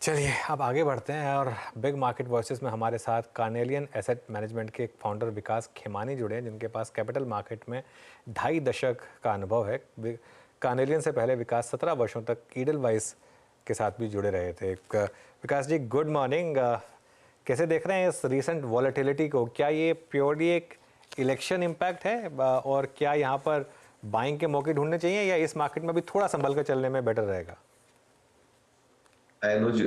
चलिए अब आगे बढ़ते हैं और बिग मार्केट वॉइसेस में हमारे साथ कार्नेलियन एसेट मैनेजमेंट के फाउंडर विकास खेमानी जुड़े हैं, जिनके पास कैपिटल मार्केट में 2.5 दशक का अनुभव है। कार्नेलियन से पहले विकास 17 वर्षों तक ईडलवाइस के साथ भी जुड़े रहे थे। विकास जी, गुड मॉर्निंग। कैसे देख रहे हैं इस रीसेंट वॉलेटिलिटी को? क्या ये प्योरली एक इलेक्शन इम्पैक्ट है और क्या यहाँ पर बाइंग के मौके ढूंढने चाहिए या इस मार्केट में भी थोड़ा संभल कर चलने में बेटर रहेगा? Anuj,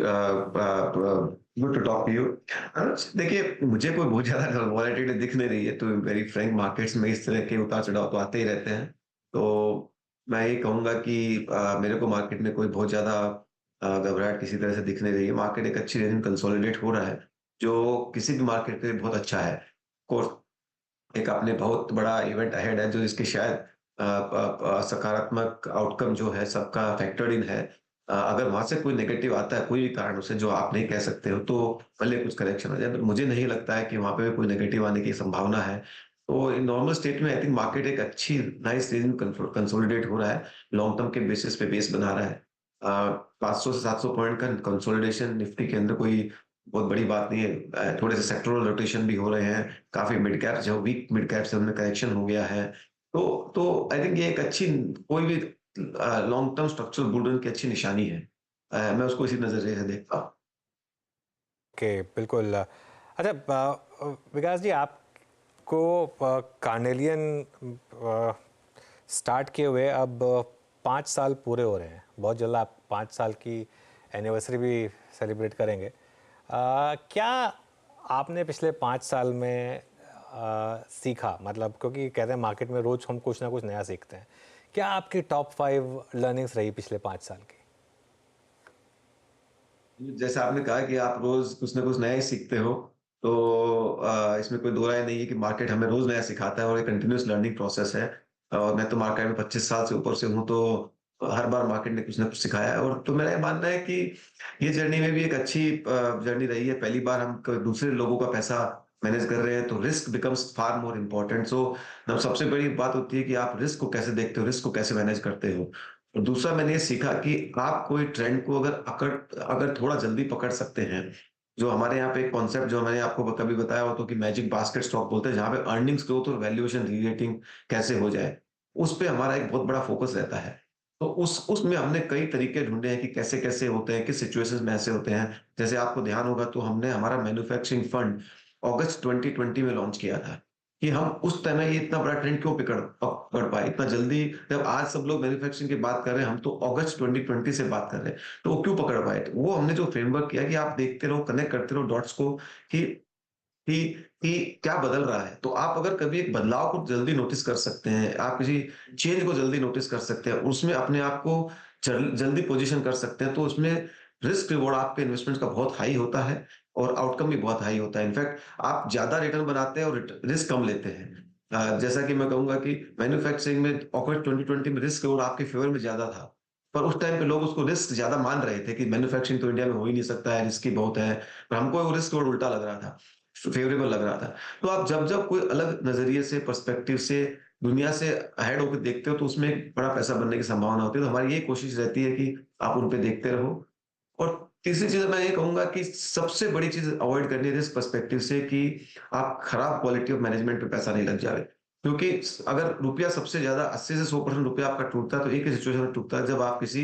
good to talk to you. Anuj, देखिए, मुझे कोई बहुत ज्यादा वॉलेटिलिटी दिख नहीं रही है। तो वेरी फ्रैंक, मार्केट्स में इस तरह के उतार चढ़ाव तो आते ही रहते हैं। तो मैं ये कहूंगा कि मेरे को मार्केट में कोई बहुत ज्यादा घबराहट किसी तरह से दिख नहीं रही है। मार्केट एक अच्छी रेंज में कंसोलिडेट हो रहा है, जो किसी भी मार्केट के लिए बहुत अच्छा है। कोर्स एक आपने बहुत बड़ा इवेंट अहेड है, जो इसके शायद सकारात्मक आउटकम जो है सबका फैक्टर्ड इन है। अगर वहां से कोई नेगेटिव आता है कोई भी कारण से जो आप नहीं कह सकते हो, तो भले कुछ करेक्शन हो जाए, पर मुझे नहीं लगता है कि वहां पे भी कोई नेगेटिव आने की संभावना है। तो इन नॉर्मल स्टेट में आई थिंक मार्केट एक अच्छी नाइस रेंज में कंसोलिडेट हो रहा है। लॉन्ग टर्म के बेसिस पे बेस बना रहा है। 500 से 700 पॉइंट का कंसोलिडेशन निफ्टी के अंदर कोई बहुत बड़ी बात नहीं है। थोड़े से सेक्टरल रोटेशन भी हो रहे हैं। काफी मिड कैप जो वीक मिड कैप से उनमें करेक्शन हो गया है। तो आई थिंक ये एक अच्छी, कोई भी long term structural bull run की अच्छी निशानी है। मैं उसको इसी नजरिए से देखता हूँ। ओके, बिल्कुल। अच्छा, विकास जी, आपको कार्नेलियन स्टार्ट किए हुए अब 5 साल पूरे हो रहे हैं। बहुत जल्द आप 5 साल की एनिवर्सरी भी सेलिब्रेट करेंगे। क्या आपने पिछले 5 साल में सीखा? मतलब क्योंकि कहते हैं मार्केट में रोज हम कुछ ना कुछ नया सीखते हैं। क्या आपकी टॉप 5 लर्निंग्स रही पिछले 5 साल की? जैसा आपने कहा कि आप रोज कुछ ना कुछ नया ही सीखते हो, तो इसमें कोई दो राय नहीं है कि मार्केट हमें रोज नया सिखाता है और एक कंटिन्यूस लर्निंग प्रोसेस है। और मैं तो मार्केट में 25 साल से ऊपर से हूँ, तो हर बार मार्केट ने कुछ ना कुछ सिखाया है। और तो मेरा ये मानना है कि ये जर्नी में भी एक अच्छी जर्नी रही है। पहली बार हम दूसरे लोगों का पैसा मैनेज कर रहे हैं, तो रिस्क बिकम्स फार मोर इम्पोर्टेंट। सो सबसे बड़ी बात होती है कि आप रिस्क को कैसे देखते हो, रिस्क को कैसे मैनेज करते हो। और दूसरा मैंने ये सीखा कि आप कोई ट्रेंड को अगर थोड़ा जल्दी पकड़ सकते हैं। जो हमारे यहाँ पे एक कॉन्सेप्ट जो मैंने आपको कभी बताया हो, तो कि मैजिक बास्केट स्टॉक बोलते हैं, जहां पे अर्निंग्स ग्रोथ और वैल्यूएशन रीरेटिंग कैसे हो जाए, उस पे हमारा एक बहुत बड़ा फोकस रहता है। तो उसमें हमने कई तरीके ढूंढे हैं कि कैसे कैसे होते हैं, किस सिचुएशंस में ऐसे होते हैं। जैसे आपको ध्यान होगा तो हमने हमारा मैन्युफैक्चरिंग फंड अगस्त 2020 में लॉन्च किया था। कि हम उस टाइम ये इतना बड़ा ट्रेंड क्यों पकड़ पाए इतना जल्दी। जब आज सब लोग मैन्युफैक्चरिंग की बात कर रहे हैं, हम तो अगस्त 2020 से बात कर रहे हैं, तो वो क्यों पकड़ पाए? तो वो हमने जो फ्रेमवर्क किया कि आप देखते रहो, कनेक्ट करते रहो डॉट्स को, कि कि कि क्या बदल रहा है। तो आप अगर कभी एक बदलाव को जल्दी नोटिस कर सकते हैं, आप किसी चेंज को जल्दी नोटिस कर सकते हैं, उसमें अपने आप को जल्दी पोजीशन कर सकते हैं, तो उसमें रिस्क रिवॉर्ड आपके इन्वेस्टमेंट का बहुत हाई होता है और आउटकम भी बहुत हाई होता है। इनफैक्ट आप ज्यादा रिटर्न बनाते हैं और रिस्क कम लेते हैं। जैसा कि मैं कहूंगा कि मैन्युफैक्चरिंग में अगस्त 2020 में रिस्क रिवॉर्ड आपके फेवर में ज्यादा था। पर उस टाइम पे लोग उसको रिस्क ज्यादा मान रहे थे कि मैन्युफैक्चरिंग तो इंडिया में हो ही नहीं सकता है, रिस्की बहुत है। पर हमको वो रिस्क रिवॉर्ड उल्टा लग रहा था, फेवरेबल लग रहा था। तो आप जब जब कोई अलग नजरिए से, पर्सपेक्टिव से, दुनिया से अहेड होकर देखते हो, तो उसमें एक बड़ा पैसा बनने की संभावना होती है। तो हमारी ये कोशिश रहती है कि आप उन पे देखते रहो। और तीसरी चीज मैं ये कहूंगा कि सबसे बड़ी चीज अवॉइड करनी है इस पर्सपेक्टिव से, कि आप खराब क्वालिटी ऑफ मैनेजमेंट पे पैसा नहीं लग जाए। क्योंकि अगर रुपया सबसे ज्यादा 80 से 100% रुपया आपका टूटता है, तो एक ही सिचुएशन में टूटता है, जब आप किसी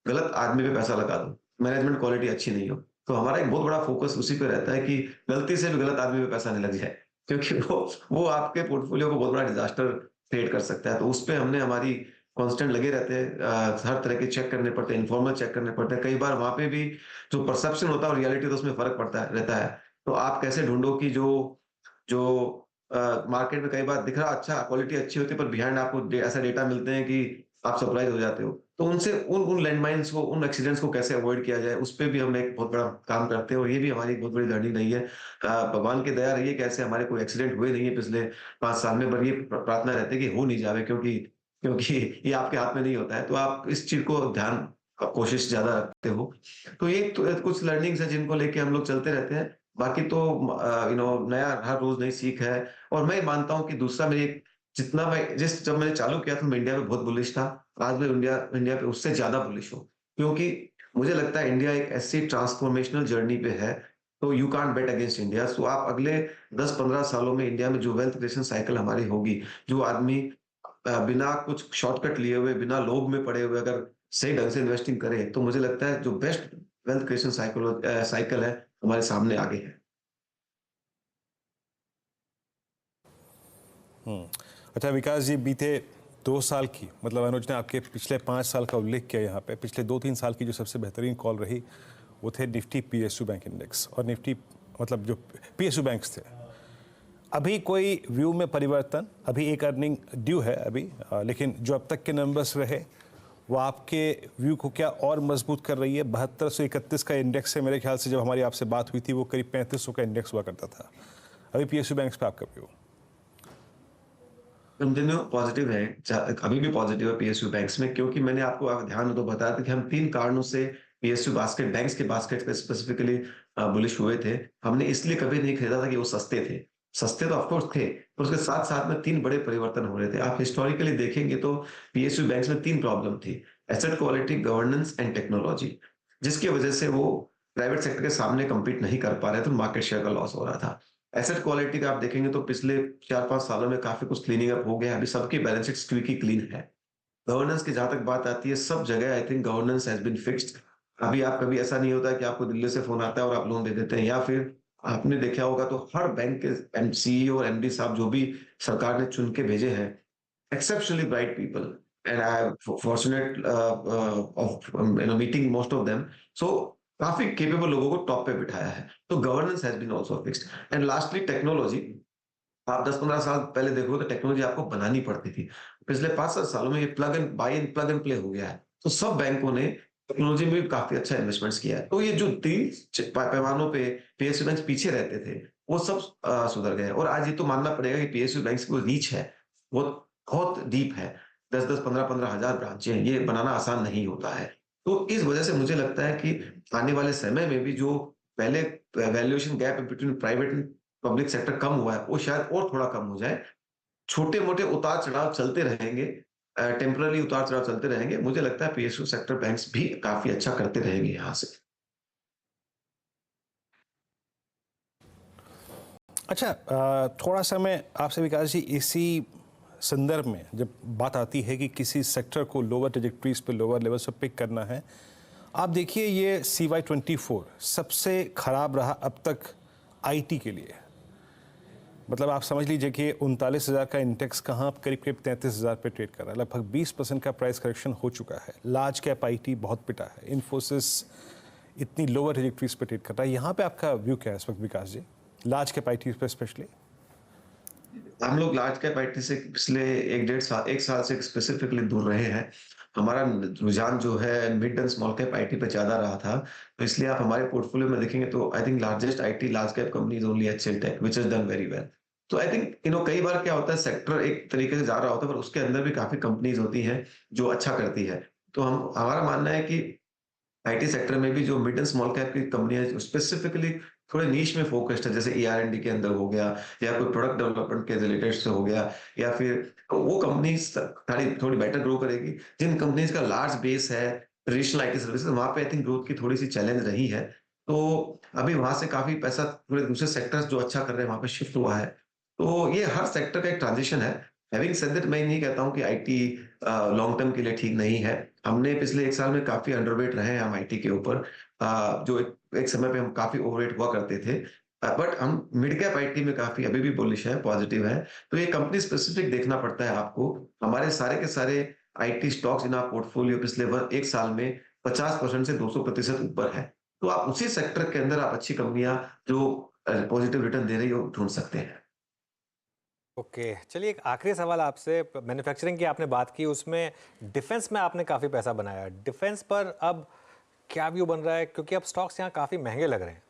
गलत आदमी पे पैसा लगा दो, मैनेजमेंट क्वालिटी अच्छी नहीं हो। तो हमारा एक बहुत बड़ा फोकस उसी पे रहता है कि गलती से भी गलत आदमी पे पैसा नहीं लग जाए, क्योंकि वो आपके पोर्टफोलियो को बहुत बड़ा डिजास्टर क्रिएट कर सकता है। तो उस पे हमने हमारी कांस्टेंट लगे रहते हैं। हर तरह के चेक करने पड़ते हैं, इन्फॉर्मल चेक करने पड़ते हैं। कई बार वहां पे भी जो परसेप्शन होता है और रियलिटी, तो उसमें फर्क पड़ता है रहता है। तो आप कैसे ढूंढो कि जो जो मार्केट में कई बार दिख रहा अच्छा, क्वालिटी अच्छी होती है, पर बिहाइंड आपको ऐसा डेटा मिलते हैं कि आप सरप्राइज हो जाते हो। तो उनसे उन उन लैंडमाइंस को, उन एक्सीडेंट्स को कैसे अवॉइड किया जाए, उस पे भी हम एक बहुत बड़ा काम करते हैं। और ये भी हमारी एक बहुत बड़ी लर्निंग रही है। भगवान की दया रही है कि ऐसे हमारे कोई एक्सीडेंट हुए नहीं है पिछले 5 साल में। पर ये प्रार्थना रहती है कि हो नहीं जावे, क्योंकि क्योंकि ये आपके हाथ में नहीं होता है। तो आप इस चीज को ध्यान, कोशिश ज्यादा रखते हो। तो ये तो कुछ लर्निंग्स है जिनको लेके हम लोग चलते रहते हैं। बाकी तो नया हर रोज नई सीख है। और मैं मानता हूँ कि दूसरा, मेरी जितना मैं जिस जब मैंने चालू किया था, मैं इंडिया पे बहुत बुलिश था। आज मैं इंडिया इंडिया पे उससे ज्यादा बुलिश हूँ। क्योंकि मुझे लगता है इंडिया एक ऐसी ट्रांसफॉर्मेशनल जर्नी पे है, तो you can't bet against India. So आप अगले 10-15 सालों में इंडिया में जो वेल्थ क्रिएशन साइकिल हमारी होगी, जो आदमी बिना कुछ शॉर्टकट लिए हुए, बिना लोभ में पड़े हुए अगर सही ढंग से इन्वेस्टिंग करे, तो मुझे लगता है जो बेस्ट वेल्थ क्रिएशन साइकिल है, हमारे सामने आगे है। अच्छा विकास जी, बीते 2 साल की, मतलब अनुज ने आपके पिछले 5 साल का उल्लेख किया यहाँ पे, पिछले 2-3 साल की जो सबसे बेहतरीन कॉल रही वो थे निफ्टी पीएसयू बैंक इंडेक्स और निफ्टी, मतलब जो पीएसयू बैंक्स थे। अभी कोई व्यू में परिवर्तन, अभी एक अर्निंग ड्यू है अभी, लेकिन जो अब तक के नंबर्स रहे वो आपके व्यू को क्या और मजबूत कर रही है? 7231 का इंडेक्स है मेरे ख्याल से, जब हमारी आपसे बात हुई थी वो करीब 3500 का इंडेक्स हुआ करता था। अभी पीएसयू बैंक्स पे आपका व्यू? कंटिन्यू पॉजिटिव है, अभी भी पॉजिटिव है पीएसयू बैंक्स में, क्योंकि मैंने आपको ध्यान हो तो बताया था कि हम 3 कारणों से पीएसयू बास्केट बैंक्स के बास्केट पे स्पेसिफिकली बुलिश हुए थे। हमने इसलिए कभी नहीं खरीदा था कि वो सस्ते थे। सस्ते तो ऑफ कोर्स थे, पर उसके साथ-साथ में 3 बड़े परिवर्तन हो रहे थे। आप हिस्टोरिकली देखेंगे तो पीएसयू बैंक्स में 3 प्रॉब्लम थी, asset quality, governance and technology, जिसकी वजह से वो प्राइवेट सेक्टर के सामने कम्पीट नहीं कर पा रहे थे, मार्केट शेयर का लॉस हो रहा था। एसेट क्वालिटी का आप देखेंगे तो पिछले 4-5 सालों में काफ़ी कुछ क्लीनिंग अप हो गया है। अभी सबकी बैलेंस शीट स्क्वीकी क्लीन है। गवर्नेंस की जहाँ तक बात आती है, सब जगह I think governance has been fixed. अभी आप कभी ऐसा नहीं होता है कि आपको दिल्ली से फ़ोन आता है और आप लोन दे देते हैं, या फिर आपने देखा होगा तो हर बैंक के सीईओ और एमडी साहब जो भी सरकार ने चुन के भेजे हैं, exceptionally bright people, and I am fortunate of meeting most of them. So काफी केपेबल लोगों को टॉप पे बिठाया है। तो governance has been also fixed. And lastly technology. आप 10-15 साल पहले देखो तो टेक्नोलॉजी आपको बनानी पड़ती थी। पिछले 5-7 सालों में ये प्लग एंड प्ले हो गया है। तो सब बैंकों ने टेक्नोलॉजी में भी काफी अच्छा इन्वेस्टमेंट्स किया है। तो ये जो 3 पैमानों पे पीएसयू बैंक पीछे रहते थे, वो सब सुधर गए और आज ये तो मानना पड़ेगा कि पीएसयू बैंक की जो रीच है, वो बहुत डीप है। 10-10, 15-15 हज़ार ब्रांचें हैं, ये बनाना आसान नहीं होता है। तो इस वजह से मुझे लगता है कि आने वाले समय में भी जो पहले valuation gap between private and public sector कम हुआ है, वो शायद और थोड़ा कम हो जाए। छोटे-मोटे उतार-चढ़ाव चलते रहेंगे, टेम्परेरी उतार-चढ़ाव चलते रहेंगे। मुझे लगता है पीएसयू सेक्टर बैंक्स भी काफ़ी अच्छा करते रहेंगे यहाँ से। अच्छा, थोड़ा सा मैं आपसे विकास जी इसी संदर्भ में, जब बात आती है कि किसी सेक्टर को लोअर ट्रेजेक्ट्रीज पे, लोअर लेवल से पिक करना है, आप देखिए ये CY24 सबसे खराब रहा अब तक आईटी के लिए। मतलब आप समझ लीजिए कि 39,000 का इंडेक्स कहाँ करीब करीब 33,000 पे ट्रेड कर रहा है। लगभग 20% का प्राइस करेक्शन हो चुका है। लार्ज कैप आईटी बहुत पिटा है। इन्फोसिस इतनी लोअर ट्रेजेक्ट्रीज पे ट्रेड कर रहा है। यहाँ पे आपका व्यू क्या है इस वक्त विकास जी, लार्ज कैप आईटी पे स्पेशली? हम लोग लार्ज कैप आईटी से पिछले 1 साल से स्पेसिफिकली दूर रहे हैं। हमारा रुझान जो है mid and small cap IT पे ज़्यादा रहा था। तो इसलिए आप हमारे पोर्टफोलियो में देखेंगे तो I think largest IT large cap company is only HCL tech which has done very well. तो आई थिंक कई बार क्या होता है, सेक्टर एक तरीके से जा रहा होता है पर उसके अंदर भी काफ़ी कंपनीज़ होती हैं जो अच्छा करती है। तो हमारा मानना है कि आईटी सेक्टर में भी जो मिड एंड स्मॉल कैप की कंपनियां जो स्पेसिफिकली थोड़े नीश में फोकस्ड है, जैसे ER&D के अंदर हो गया, या कोई प्रोडक्ट डेवलपमेंट के रिलेटेड से हो गया, या फिर वो कंपनीज थोड़ी थोड़ी बेटर ग्रो करेगी। जिन कंपनीज का लार्ज बेस है ट्रेडिशनल आईटी सर्विसेज, वहां पे आई थिंक ग्रोथ की थोड़ी सी चैलेंज रही है। तो अभी वहां से काफी पैसा थोड़े दूसरे सेक्टर्स जो अच्छा कर रहे हैं वहां पे शिफ्ट हुआ है। तो ये हर सेक्टर का एक ट्रांजिशन है। हैविंग सेड दैट, मैं नहीं कहता हूँ कि आईटी लॉन्ग टर्म के लिए ठीक नहीं है। हमने पिछले 1 साल में काफी अंडरवेट रहे हैं हम आईटी के ऊपर। जो एक समय पे हम काफी ओवरवेट हुआ करते थे। बट हम मिड कैप आईटी में काफी अभी भी बुलिश है, पॉजिटिव है। तो ये कंपनी स्पेसिफिक देखना पड़ता है आपको। हमारे सारे के सारे IT stocks in our portfolio पिछले 1 साल में 50% से 200% ऊपर है। तो आप उसी सेक्टर के अंदर आप अच्छी कंपनियां जो पॉजिटिव रिटर्न दे रही हो ढूंढ सकते हैं। ओके, चलिए एक आखिरी सवाल आपसे। मैन्युफैक्चरिंग की आपने बात की, उसमें डिफेंस में आपने काफ़ी पैसा बनाया। डिफेंस पर अब क्या व्यू बन रहा है, क्योंकि अब स्टॉक्स यहाँ काफ़ी महंगे लग रहे हैं?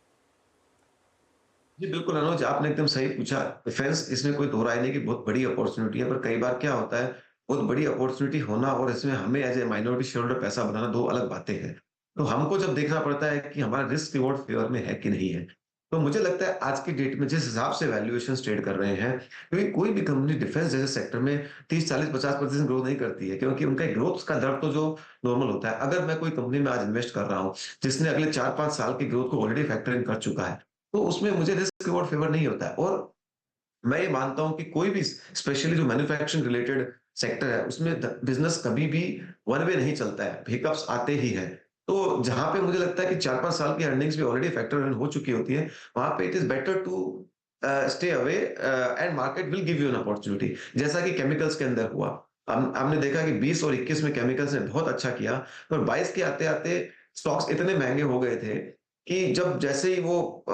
जी, बिल्कुल अनुज, आपने एकदम सही पूछा। डिफेंस, इसमें कोई दो राय नहीं कि बहुत बड़ी अपॉर्चुनिटी है, पर कई बार क्या होता है, बहुत बड़ी अपॉर्चुनिटी होना और इसमें हमें as a minority share holder पैसा बनाना 2 अलग बातें हैं। तो हमको जब देखना पड़ता है कि हमारा रिस्क रिवॉर्ड फेवर में है कि नहीं है। तो मुझे लगता है आज की डेट में जिस हिसाब से वैल्यूएशंस ट्रेड कर रहे हैं, क्योंकि कोई भी कंपनी डिफेंस जैसे सेक्टर में 30, 40, 50% ग्रोथ नहीं करती है, क्योंकि उनका ग्रोथ का दर तो जो नॉर्मल होता है। अगर मैं कोई कंपनी में आज इन्वेस्ट कर रहा हूँ, जिसने अगले 4-5 साल की ग्रोथ को ऑलरेडी फैक्टर इन कर चुका है, तो उसमें मुझे रिस्क रिवॉर्ड फेवर नहीं होता है। और मैं ये मानता हूँ कि कोई भी स्पेशली जो मैन्युफैक्चरिंग रिलेटेड सेक्टर है, उसमें बिजनेस कभी भी वन वे नहीं चलता है, हिकअप्स आते ही हैं। तो जहां पे मुझे लगता है कि 4-5 साल की अर्निंग्स भी ऑलरेडी फैक्टर इन हो चुकी होती है, वहां पे it is better to stay away and market will give you an opportunity. जैसा कि केमिकल्स के अंदर हुआ, हमने देखा कि 20 और 21 में केमिकल्स ने बहुत अच्छा किया, पर 22 के आते आते स्टॉक्स इतने महंगे हो गए थे कि जब जैसे ही वो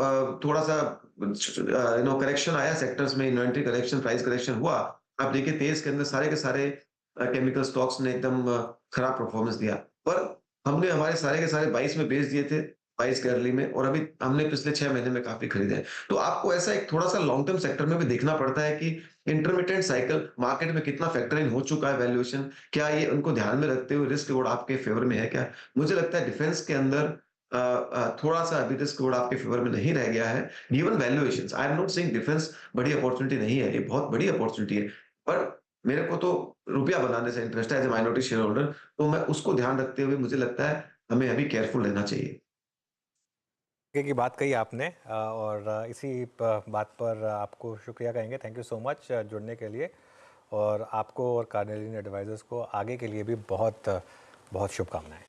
थोड़ा सा करेक्शन आया सेक्टर्स में, इन्वेंटरी करेक्शन, प्राइस करेक्शन हुआ, आप देखिए 23 के अंदर सारे के सारे केमिकल स्टॉक्स ने एकदम खराब परफॉर्मेंस दिया। पर हमने हमारे सारे के सारे 22 में बेच दिए थे, 22 के अर्ली में, और अभी हमने पिछले 6 महीने में काफी खरीदे हैं। तो आपको ऐसा एक थोड़ा-सा लॉन्ग टर्म सेक्टर में भी देखना पड़ता है कि इंटरमिटेंट साइकिल मार्केट में कितना फैक्टर इन हो चुका है वैल्यूएशन, क्या ये उनको ध्यान में रखते हुए रिस्क रिवॉर्ड आपके फेवर में है क्या? मुझे लगता है डिफेंस के अंदर थोड़ा-सा अभी रिस्क रिवॉर्ड आपके फेवर में नहीं रह गया है, given valuations. I am not saying defence बड़ी अपॉर्चुनिटी नहीं है, ये बहुत बड़ी अपॉर्चुनिटी है। पर मेरे को तो रुपया बनाने से इंटरेस्ट है as a minority share holder, तो मैं उसको ध्यान रखते हुए मुझे लगता है हमें अभी केयरफुल रहना चाहिए। आगे की बात कही आपने और इसी बात पर आपको शुक्रिया कहेंगे। थैंक यू सो मच जुड़ने के लिए, और आपको और कार्नेलियन एडवाइजर्स को आगे के लिए भी बहुत बहुत शुभकामनाएं।